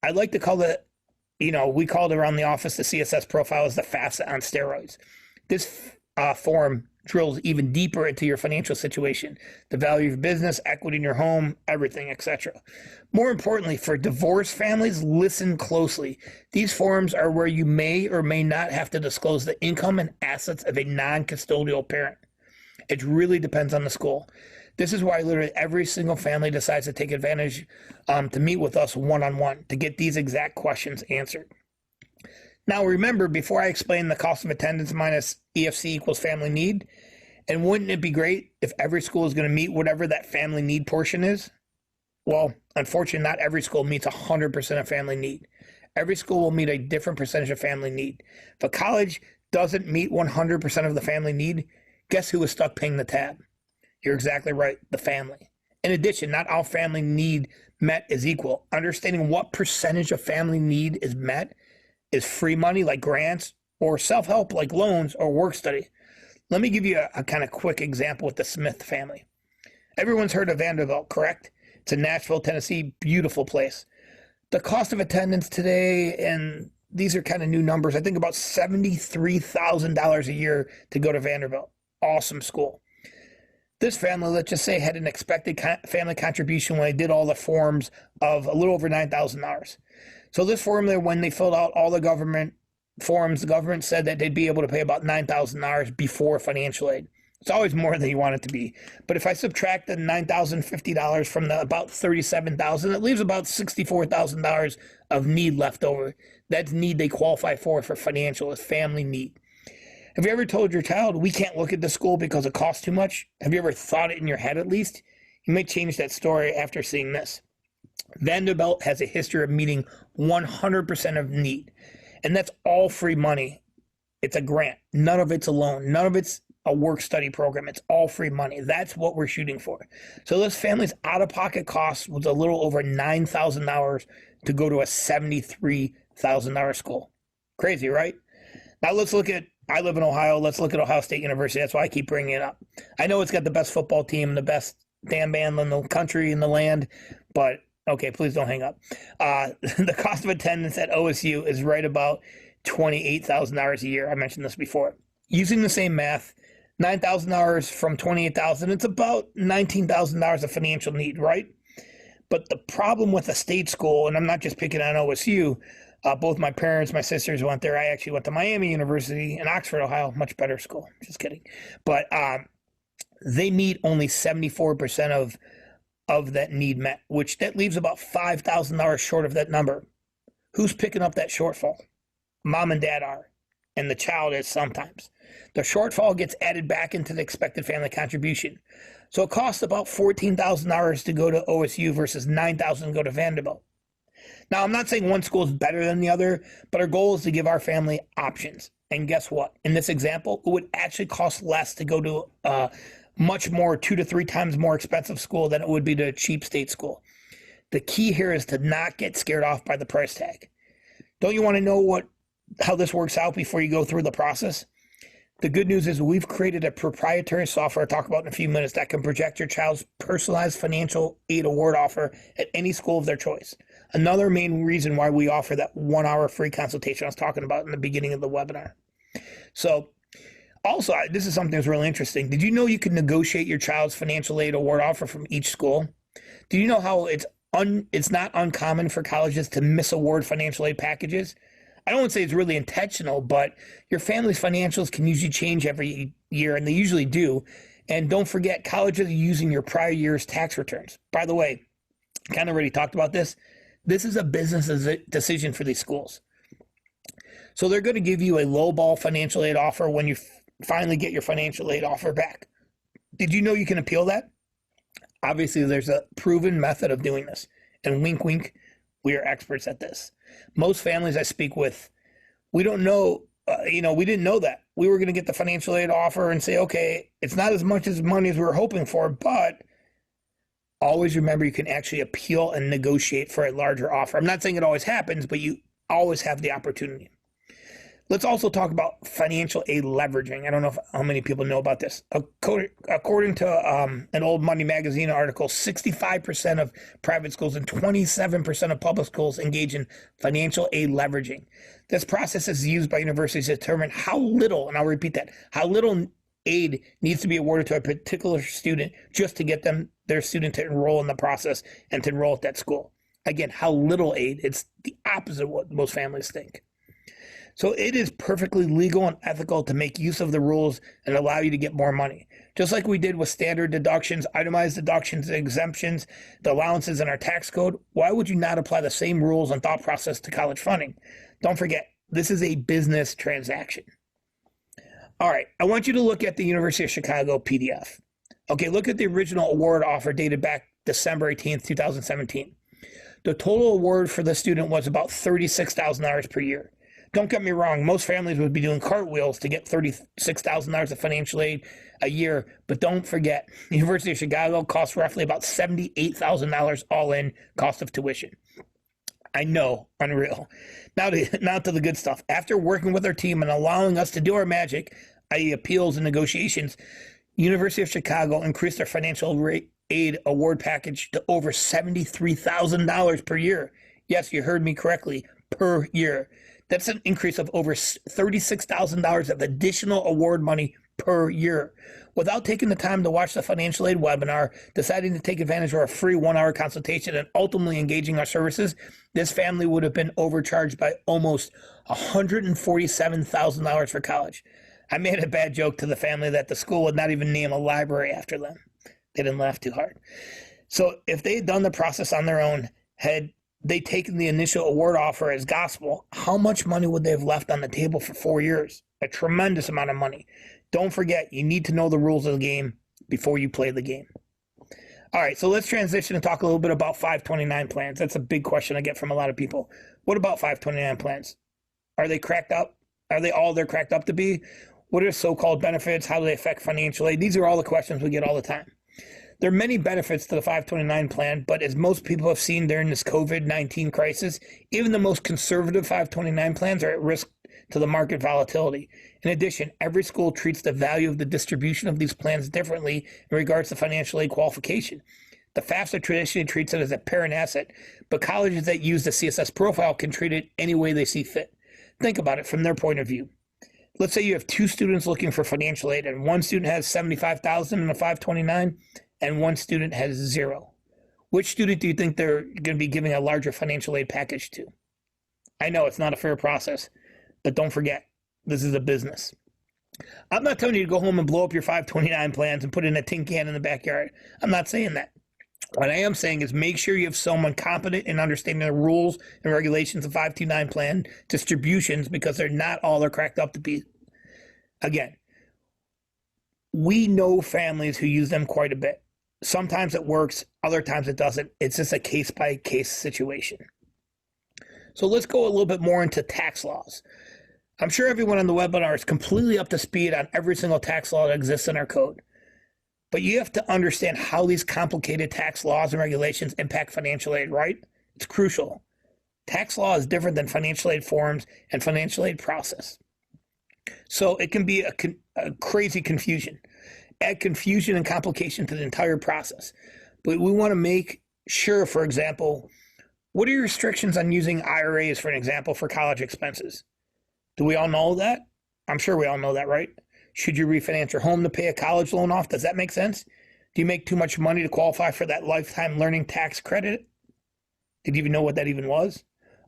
I like to call it, we called around the office the CSS profile as the FAFSA on steroids. This form drills even deeper into your financial situation, the value of your business, equity in your home, everything, etc. More importantly, for divorced families, listen closely. These forms are where you may or may not have to disclose the income and assets of a non-custodial parent. It really depends on the school. This is why literally every single family decides to take advantage to meet with us one-on-one to get these exact questions answered. Now remember, before I explain the cost of attendance minus EFC equals family need, and wouldn't it be great if every school is going to meet whatever that family need portion is? Well, unfortunately, not every school meets 100% of family need. Every school will meet a different percentage of family need. If a college doesn't meet 100% of the family need, guess who is stuck paying the tab? You're exactly right, the family. In addition, not all family need met is equal. Understanding what percentage of family need is met is free money like grants or self-help like loans or work study. Let me give you a kind of quick example with the Smith family. Everyone's heard of Vanderbilt, correct? It's in Nashville, Tennessee, beautiful place. The cost of attendance today, and these are kind of new numbers, I think about $73,000 a year to go to Vanderbilt. Awesome school. This family, let's just say, had an expected family contribution when they did all the forms of a little over $9,000. So this formula, when they filled out all the government forms, the government said that they'd be able to pay about $9,000 before financial aid. It's always more than you want it to be. But if I subtract the $9,050 from the about $37,000, it leaves about $64,000 of need left over. That's need they qualify for financial, is family need. Have you ever told your child, we can't look at the school because it costs too much? Have you ever thought it in your head at least? You may change that story after seeing this. Vanderbilt has a history of meeting 100% of need, and that's all free money. It's a grant. None of it's a loan. None of it's a work study program. It's all free money. That's what we're shooting for. So this family's out-of-pocket cost was a little over $9,000 to go to a $73,000 school. Crazy, right? Now let's look at, I live in Ohio. Let's look at Ohio State University. That's why I keep bringing it up. I know it's got the best football team, the best damn band in the country, in the land, but okay, please don't hang up. The cost of attendance at OSU is right about $28,000 a year. I mentioned this before. Using the same math, $9,000 from $28,000, it's about $19,000 of financial need, right? But the problem with a state school, and I'm not just picking on OSU, both my parents, my sisters went there. I actually went to Miami University in Oxford, Ohio, much better school. Just kidding. But they meet only 74% of that need met, which that leaves about $5,000 short of that number. Who's picking up that shortfall? Mom and dad are, and the child is sometimes. The shortfall gets added back into the expected family contribution. So it costs about $14,000 to go to OSU versus $9,000 to go to Vanderbilt. Now, I'm not saying one school is better than the other, but our goal is to give our family options. And guess what? In this example, it would actually cost less to go to much more, 2 to 3 times more expensive school than it would be to a cheap state school. The key here is to not get scared off by the price tag. Don't you want to know how this works out before you go through the process? The good news is we've created a proprietary software I'll talk about in a few minutes that can project your child's personalized financial aid award offer at any school of their choice. Another main reason why we offer that 1 hour free consultation I was talking about in the beginning of the webinar. So also, this is something that's really interesting. Did you know you can negotiate your child's financial aid award offer from each school? Do you know how it's not uncommon for colleges to misaward financial aid packages? I don't want to say it's really intentional, but your family's financials can usually change every year, and they usually do. And don't forget, colleges are using your prior year's tax returns. By the way, kind of already talked about this. This is a business decision for these schools. So they're going to give you a lowball financial aid offer when you finally get your financial aid offer back. Did you know you can appeal that? Obviously, there's a proven method of doing this. And wink, wink, we are experts at this. Most families I speak with, we don't know, we didn't know that. We were going to get the financial aid offer and say, okay, it's not as much as money as we were hoping for, but always remember you can actually appeal and negotiate for a larger offer. I'm not saying it always happens, but you always have the opportunity. Let's also talk about financial aid leveraging. I don't know how many people know about this. According to an old Money Magazine article, 65% of private schools and 27% of public schools engage in financial aid leveraging. This process is used by universities to determine how little, and I'll repeat that, how little aid needs to be awarded to a particular student just to get their student to enroll in the process and to enroll at that school. Again, how little aid. It's the opposite of what most families think. So it is perfectly legal and ethical to make use of the rules and allow you to get more money. Just like we did with standard deductions, itemized deductions, exemptions, the allowances in our tax code, why would you not apply the same rules and thought process to college funding? Don't forget, this is a business transaction. All right, I want you to look at the University of Chicago PDF. Okay, look at the original award offer dated back December 18th, 2017. The total award for the student was about $36,000 per year. Don't get me wrong, most families would be doing cartwheels to get $36,000 of financial aid a year, but don't forget, the University of Chicago costs roughly about $78,000 all in cost of tuition. I know, unreal. Now to the good stuff. After working with our team and allowing us to do our magic, i.e. appeals and negotiations, University of Chicago increased their financial aid award package to over $73,000 per year. Yes, you heard me correctly, per year. That's an increase of over $36,000 of additional award money per year. Without taking the time to watch the financial aid webinar, deciding to take advantage of our free 1 hour consultation, and ultimately engaging our services, this family would have been overcharged by almost $147,000 for college. I made a bad joke to the family that the school would not even name a library after them. They didn't laugh too hard. So if they had done the process on their own, had they taken the initial award offer as gospel, how much money would they have left on the table for 4 years? A tremendous amount of money. Don't forget, you need to know the rules of the game before you play the game. All right, so let's transition and talk a little bit about 529 plans. That's a big question I get from a lot of people. What about 529 plans? Are they cracked up? Are they all they're cracked up to be? What are so-called benefits? How do they affect financial aid? These are all the questions we get all the time. There are many benefits to the 529 plan, but as most people have seen during this COVID-19 crisis, even the most conservative 529 plans are at risk to the market volatility. In addition, every school treats the value of the distribution of these plans differently in regards to financial aid qualification. The FAFSA traditionally treats it as a parent asset, but colleges that use the CSS profile can treat it any way they see fit. Think about it from their point of view. Let's say you have two students looking for financial aid, and one student has $75,000 in a 529, and one student has zero. Which student do you think they're going to be giving a larger financial aid package to? I know it's not a fair process, but don't forget, this is a business. I'm not telling you to go home and blow up your 529 plans and put it in a tin can in the backyard. I'm not saying that. What I am saying is make sure you have someone competent in understanding the rules and regulations of 529 plan distributions, because they're not all they're cracked up to be. Again, we know families who use them quite a bit. Sometimes it works, other times it doesn't. It's just a case-by-case situation. So let's go a little bit more into tax laws. I'm sure everyone on the webinar is completely up to speed on every single tax law that exists in our code. But you have to understand how these complicated tax laws and regulations impact financial aid, right? It's crucial. Tax law is different than financial aid forms and financial aid process. So it can be a crazy confusion, add confusion and complication to the entire process. But we want to make sure, for example, what are your restrictions on using IRAs, for an example, for college expenses? Do we all know that? I'm sure we all know that, right? Should you refinance your home to pay a college loan off? Does that make sense? Do you make too much money to qualify for that lifetime learning tax credit? Did you even know what that even was?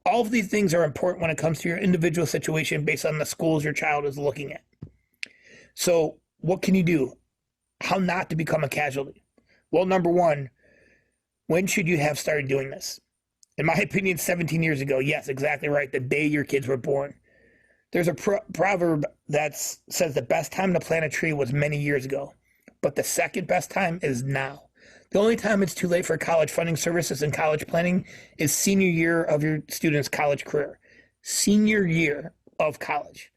All of these things are important when it comes to your individual situation based on the schools your child is looking at. So what can you do? How not to become a casualty? Well, number one, when should you have started doing this? In my opinion, 17 years ago. Yes, exactly right. The day your kids were born. There's a proverb that says the best time to plant a tree was many years ago, but the second best time is now. The only time it's too late for college funding services and college planning is senior year of your student's college career. Senior year of college.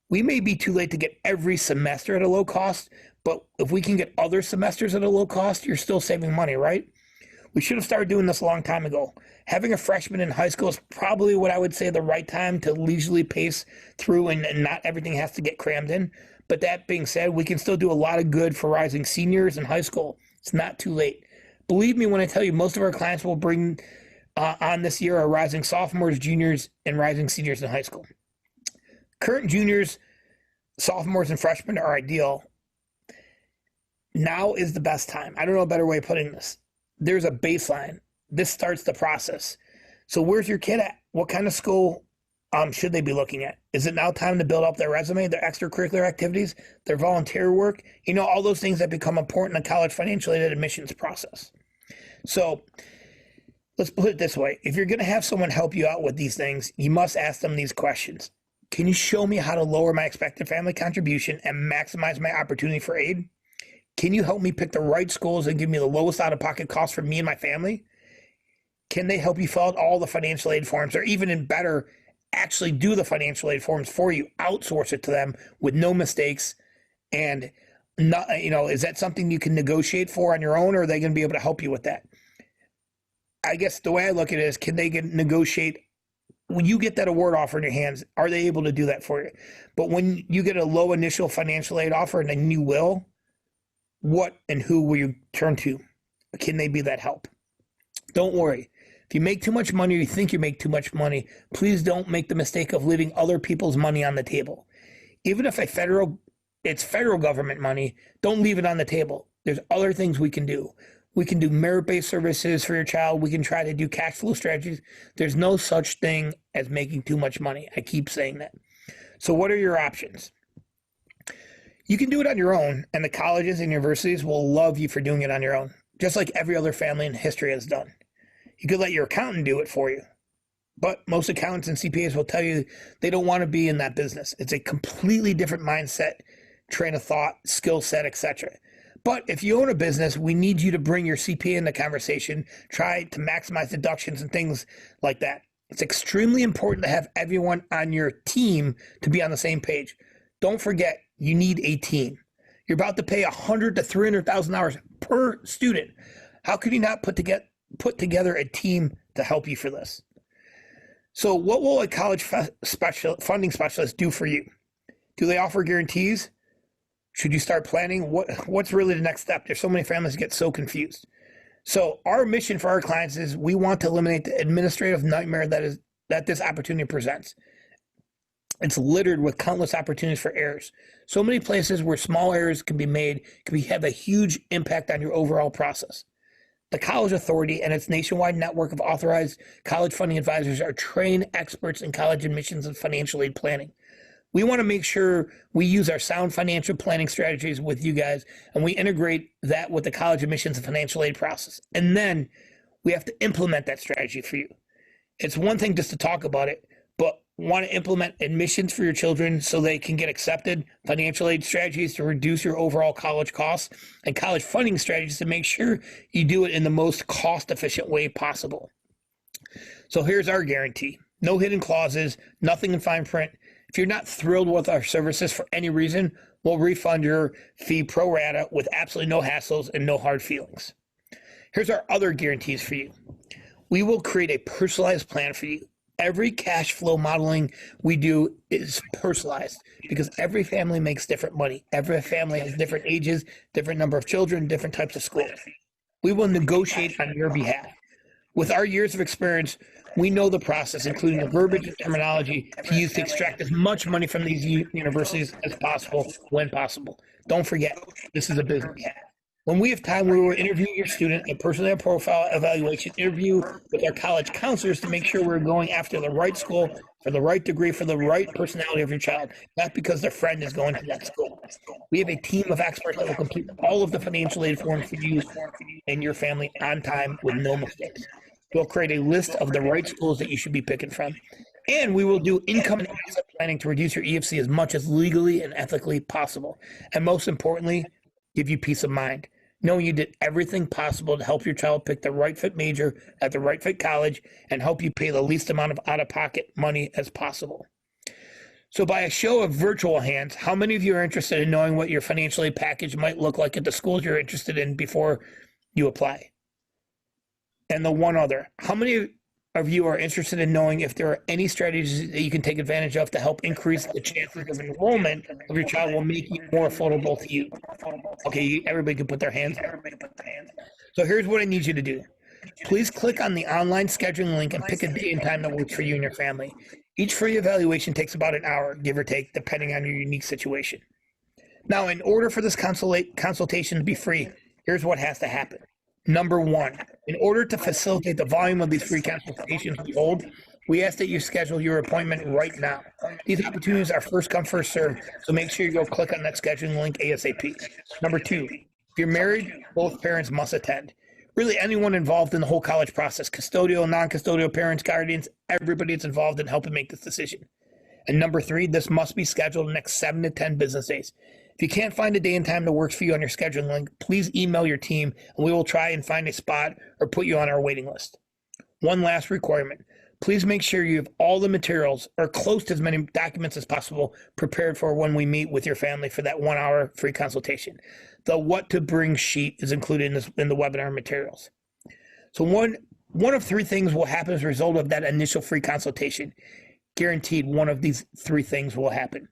We may be too late to get every semester at a low cost, but if we can get other semesters at a low cost, you're still saving money, right? We should have started doing this a long time ago. Having a freshman in high school is probably what I would say the right time to leisurely pace through and not everything has to get crammed in. But that being said, we can still do a lot of good for rising seniors in high school. It's not too late. Believe me when I tell you, most of our clients will bring on this year are rising sophomores, juniors, and rising seniors in high school. Current juniors, sophomores, and freshmen are ideal. Now is the best time. I don't know a better way of putting this. There's a baseline. This starts the process. So where's your kid at? What kind of school should they be looking at? Is it now time to build up their resume, their extracurricular activities, their volunteer work? You know, all those things that become important in the college financial aid admissions process. So let's put it this way. If you're going to have someone help you out with these things, you must ask them these questions. Can you show me how to lower my expected family contribution and maximize my opportunity for aid? Can you help me pick the right schools and give me the lowest out-of-pocket cost for me and my family? Can they help you fill out all the financial aid forms, or even in better, actually do the financial aid forms for you, outsource it to them with no mistakes? And not, is that something you can negotiate for on your own, or are they going to be able to help you with that? I guess the way I look at it is, can they negotiate when you get that award offer in your hands? Are they able to do that for you? But when you get a low initial financial aid offer and then you will, what and who will you turn to? Can they be that help? Don't worry. If you make too much money or you think you make too much money, please don't make the mistake of leaving other people's money on the table. Even if it's federal government money, don't leave it on the table. There's other things we can do. We can do merit-based services for your child. We can try to do cash flow strategies. There's no such thing as making too much money. I keep saying that. So what are your options? You can do it on your own, and the colleges and universities will love you for doing it on your own, just like every other family in history has done. You could let your accountant do it for you, but most accountants and CPAs will tell you they don't want to be in that business. It's a completely different mindset, train of thought, skill set, etc. But if you own a business, we need you to bring your CPA in the conversation, try to maximize deductions and things like that. It's extremely important to have everyone on your team to be on the same page. Don't forget, you need a team. You're about to pay $100,000 to $300,000 per student. How could you not put together a team to help you for this? So what will a college funding specialist do for you? Do they offer guarantees? Should you start planning? What's really the next step? There's so many families get so confused. So our mission for our clients is we want to eliminate the administrative nightmare that this opportunity presents. It's littered with countless opportunities for errors. So many places where small errors can be made can have a huge impact on your overall process. The College Authority and its nationwide network of authorized college funding advisors are trained experts in college admissions and financial aid planning. We want to make sure we use our sound financial planning strategies with you guys, and we integrate that with the college admissions and financial aid process. And then we have to implement that strategy for you. It's one thing just to talk about it, but want to implement admissions for your children so they can get accepted, financial aid strategies to reduce your overall college costs, and college funding strategies to make sure you do it in the most cost-efficient way possible. So here's our guarantee. No hidden clauses, nothing in fine print. If you're not thrilled with our services for any reason, we'll refund your fee pro rata with absolutely no hassles and no hard feelings. Here's our other guarantees for you. We will create a personalized plan for you. Every cash flow modeling we do is personalized because every family makes different money. Every family has different ages, different number of children, different types of schools. We will negotiate on your behalf. With our years of experience, we know the process, including the verbiage and terminology to use to extract as much money from these universities as possible when possible. Don't forget, this is a business. When we have time, we will interview your student, a personal profile evaluation interview with our college counselors to make sure we're going after the right school, for the right degree, for the right personality of your child, not because their friend is going to that school. We have a team of experts that will complete all of the financial aid forms for you and your family on time with no mistakes. We'll create a list of the right schools that you should be picking from. And we will do income and asset planning to reduce your EFC as much as legally and ethically possible. And most importantly, give you peace of mind, knowing you did everything possible to help your child pick the right fit major at the right fit college and help you pay the least amount of out-of-pocket money as possible. So by a show of virtual hands, how many of you are interested in knowing what your financial aid package might look like at the schools you're interested in before you apply? And the one other, how many of you are interested in knowing if there are any strategies that you can take advantage of to help increase the chances of enrollment of your child while making it more affordable to you? Okay, everybody can put their hands up. So here's what I need you to do. Please click on the online scheduling link and pick a day and time that works for you and your family. Each free evaluation takes about an hour, give or take, depending on your unique situation. Now, in order for this consultation to be free, here's what has to happen. Number one, in order to facilitate the volume of these free consultations we hold, we ask that you schedule your appointment right now. These opportunities are first come, first served, so make sure you go click on that scheduling link ASAP. Number two, if you're married, both parents must attend. Really, anyone involved in the whole college process, custodial, non-custodial parents, guardians, everybody that's involved in helping make this decision. And number three, this must be scheduled in the next 7 to 10 business days. If you can't find a day and time that works for you on your scheduling link, please email your team and we will try and find a spot or put you on our waiting list. One last requirement. Please make sure you have all the materials or close to as many documents as possible prepared for when we meet with your family for that 1 hour free consultation. The what to bring sheet is included in the webinar materials. So one of three things will happen as a result of that initial free consultation. Guaranteed one of these three things will happen.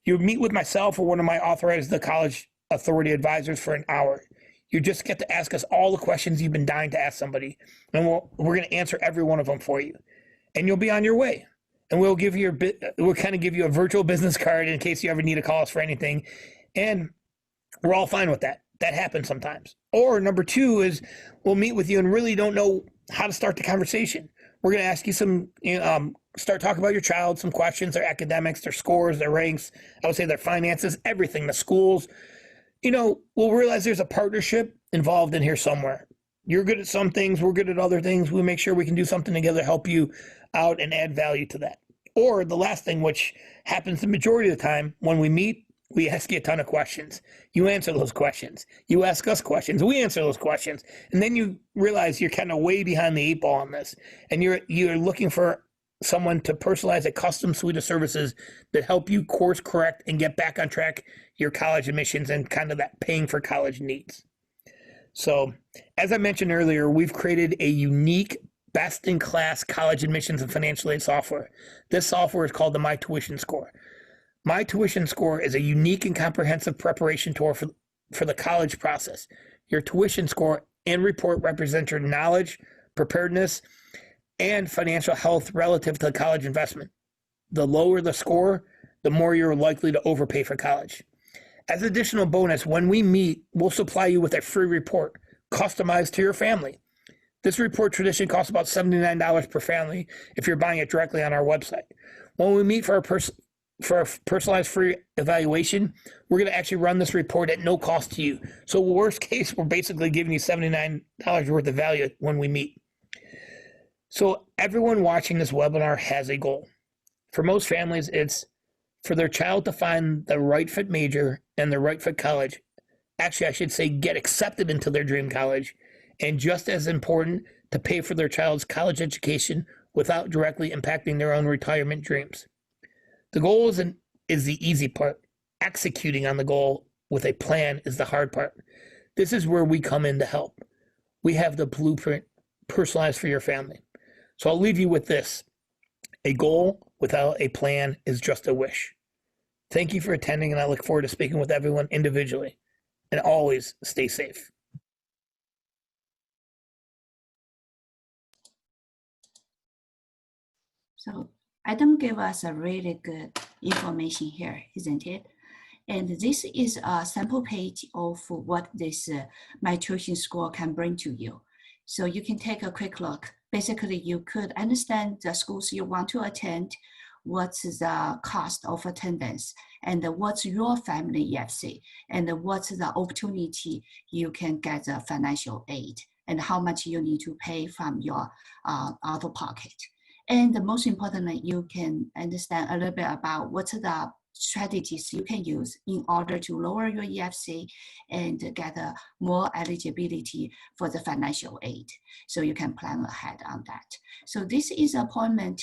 You meet with myself or one of my authorized college authority advisors for an hour. You just get to ask us all the questions you've been dying to ask somebody, and we're going to answer every one of them for you. And you'll be on your way. And we'll kind of give you a virtual business card in case you ever need to call us for anything. And we're all fine with that. That happens sometimes. Or number two is we'll meet with you and really don't know how to start the conversation. We're going to ask you start talking about your child, some questions, their academics, their scores, their ranks, I would say their finances, everything, the schools. We'll realize there's a partnership involved in here somewhere. You're good at some things, we're good at other things. We'll make sure we can do something together to help you out and add value to that. Or the last thing, which happens the majority of the time, when we meet, we ask you a ton of questions. You answer those questions. You ask us questions. We answer those questions. And then you realize you're kind of way behind the 8 ball on this. And you're looking for someone to personalize a custom suite of services that help you course correct and get back on track your college admissions and kind of that paying for college needs. So as I mentioned earlier, we've created a unique best-in-class college admissions and financial aid software. This software is called the My Tuition Score. My Tuition Score is a unique and comprehensive preparation tool for the college process. Your tuition score and report represent your knowledge, preparedness, and financial health relative to the college investment. The lower the score, the more you're likely to overpay for college. As additional bonus, when we meet, we'll supply you with a free report customized to your family. This report traditionally costs about $79 per family if you're buying it directly on our website. When we meet for a personalized free evaluation, we're going to actually run this report at no cost to you. So worst case, we're basically giving you $79 worth of value when we meet. So everyone watching this webinar has a goal. For most families, it's for their child to find the right fit major and the right fit college. Actually, I should say get accepted into their dream college. And just as important, to pay for their child's college education without directly impacting their own retirement dreams. The goal is the easy part. Executing on the goal with a plan is the hard part. This is where we come in to help. We have the blueprint, personalized for your family. So I'll leave you with this. A goal without a plan is just a wish. Thank you for attending, and I look forward to speaking with everyone individually. And always stay safe. So Adam gave us a really good information here, isn't it? And this is a sample page of what this My Tuition School can bring to you. So you can take a quick look. Basically, you could understand the schools you want to attend, what's the cost of attendance, and what's your family EFC, and what's the opportunity you can get the financial aid, and how much you need to pay from your out of pocket. And most importantly, you can understand a little bit about what's the strategies you can use in order to lower your EFC and get more eligibility for the financial aid. So you can plan ahead on that. So this is appointment.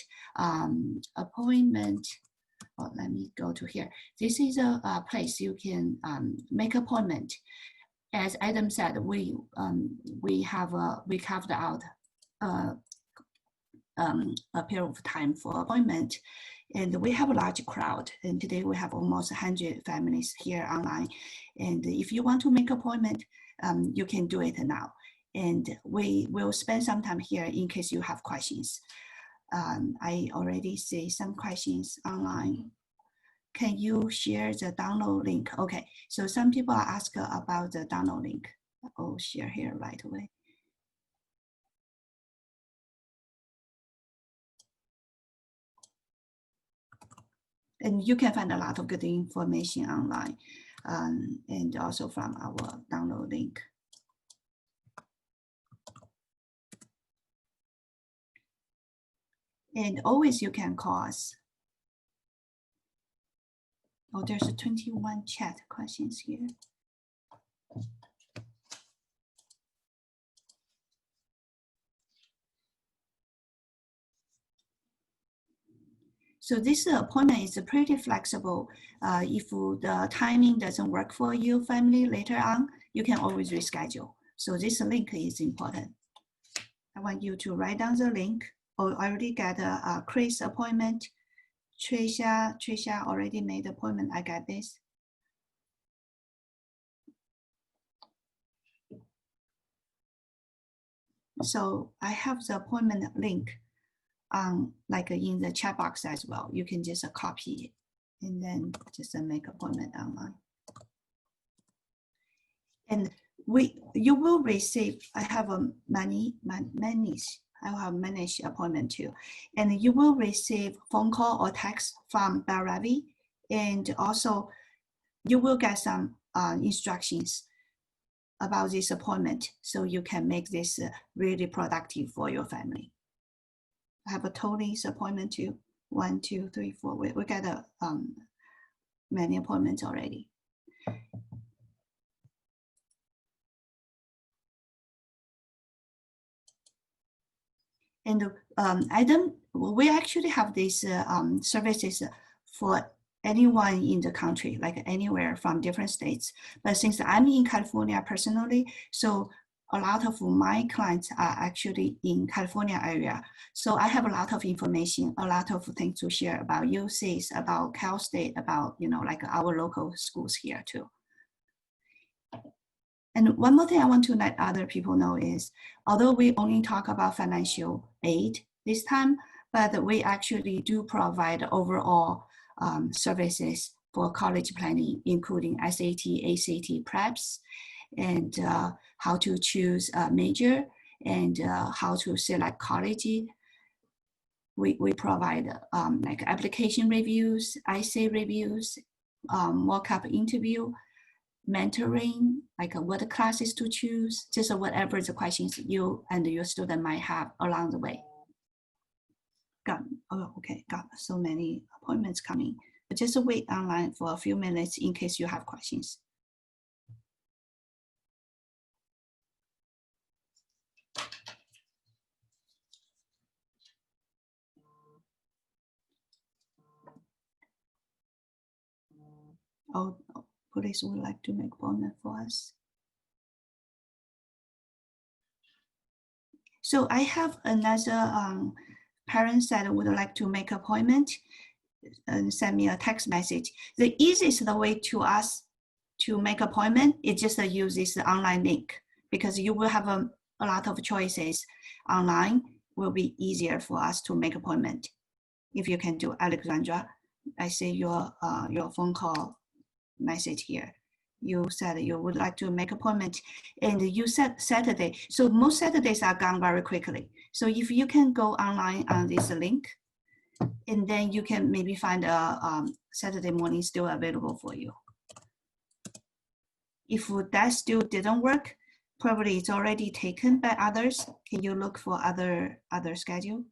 Well, let me go to here. This is a place you can make appointment. As Adam said, we carved out a period of time for appointment, and we have a large crowd, and today we have almost 100 families here online. And if you want to make appointment, you can do it now, and we will spend some time here in case you have questions. I already see some questions online. Can you share the download link? Okay, so some people are asking about the download link. I'll share here right away. And you can find a lot of good information online, and also from our download link. And always you can call us. Oh, there's 21 chat questions here. So this appointment is pretty flexible. If the timing doesn't work for your family later on, you can always reschedule. So this link is important. I want you to write down the link. Oh, I already got a Chris appointment. Trisha already made appointment. I got this. So I have the appointment link like in the chat box as well. You can just copy it and then just make appointment online. And you will receive, I have a I have managed appointment too. And you will receive phone call or text from Baravi. And also you will get some instructions about this appointment so you can make this really productive for your family. I have a Tony's appointment too. 1, 2, 3, 4. We got many appointments already. And Adam, we actually have these services for anyone in the country, like anywhere from different states. But since I'm in California personally, so a lot of my clients are actually in California area. So I have a lot of information, a lot of things to share about UCs, about Cal State, about, like our local schools here too. And one more thing I want to let other people know is, although we only talk about financial aid this time, but we actually do provide overall services for college planning, including SAT, ACT preps, and how to choose a major, and how to select college. We provide like application reviews, essay reviews, mock-up interview, mentoring, like what classes to choose, just whatever the questions you and your student might have along the way. Got so many appointments coming. But just wait online for a few minutes in case you have questions. Oh, police would like to make appointment for us. So I have another parent that would like to make appointment and send me a text message. The easiest way to us to make appointment is just use this online link, because you will have a lot of choices online. Will be easier for us to make appointment. If you can do, Alexandra, I see your phone call message here. You said you would like to make appointment, and you said Saturday. So most Saturdays are gone very quickly. So if you can go online on this link, and then you can maybe find a Saturday morning still available for you. If that still didn't work, probably it's already taken by others. Can you look for other schedule?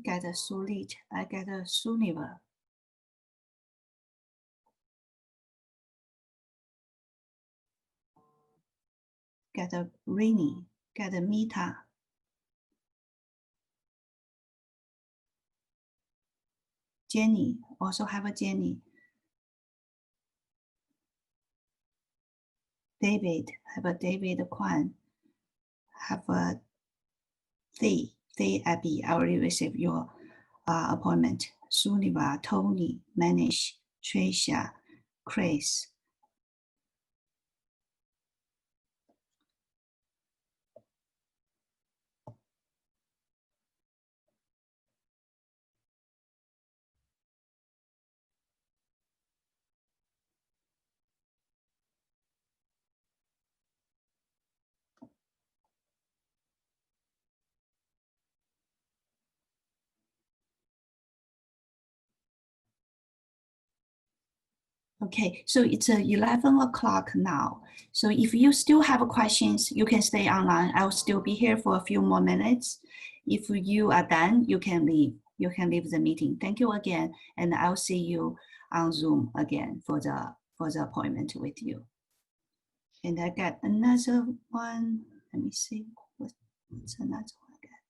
Get a Sulit, I get a Suniva. Get a Rini, get a Mita. Jenny, also have a Jenny. David, have a David Kwan. Have a Thay Abby, I already received your appointment. Suniva, Tony, Manish, Tricia, Chris. Okay, so it's 11 o'clock now. So if you still have questions, you can stay online. I'll still be here for a few more minutes. If you are done, you can leave. You can leave the meeting. Thank you again, and I'll see you on Zoom again for the appointment with you. And I got another one. Let me see. What's another one I got?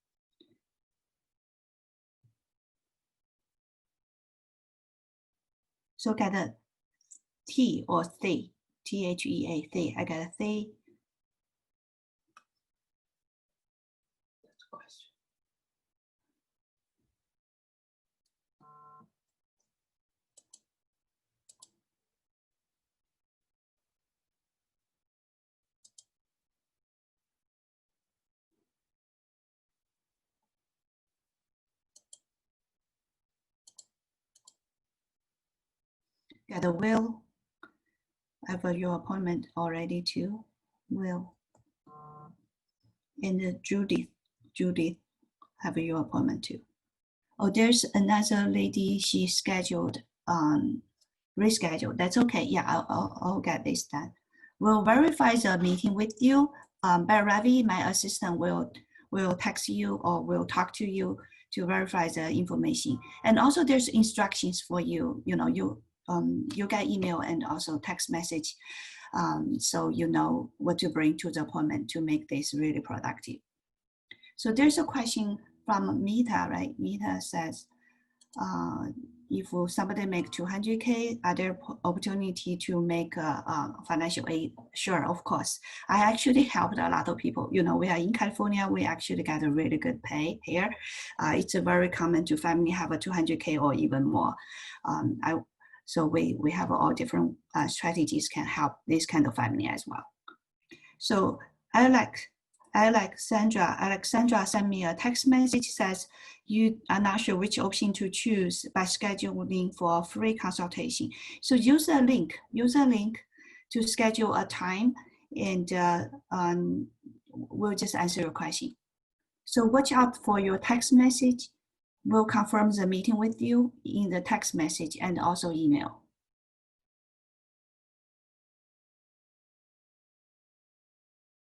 So got a T or Thay, Thea, Thay. I got a Thay. That's a question. Got a Will. I have your appointment already too. Will. And Judith have your appointment too. Oh, there's another lady she scheduled rescheduled. That's okay. Yeah, I'll get this done. We'll verify the meeting with you. Ravi, my assistant, will text you or will talk to you to verify the information. And also there's instructions for you. You know, you get email and also text message. So you know what to bring to the appointment to make this really productive. So there's a question from Mita, right? Mita says, if somebody make 200K, are there opportunity to make financial aid? Sure, of course. I actually helped a lot of people. You know, we are in California, we actually got a really good pay here. It's very common to family have a 200K or even more. So we have all different strategies can help this kind of family as well. So Alexandra sent me a text message, says you are not sure which option to choose by scheduling for a free consultation. So use a link to schedule a time, and we'll just answer your question. So watch out for your text message. We'll confirm the meeting with you in the text message and also email.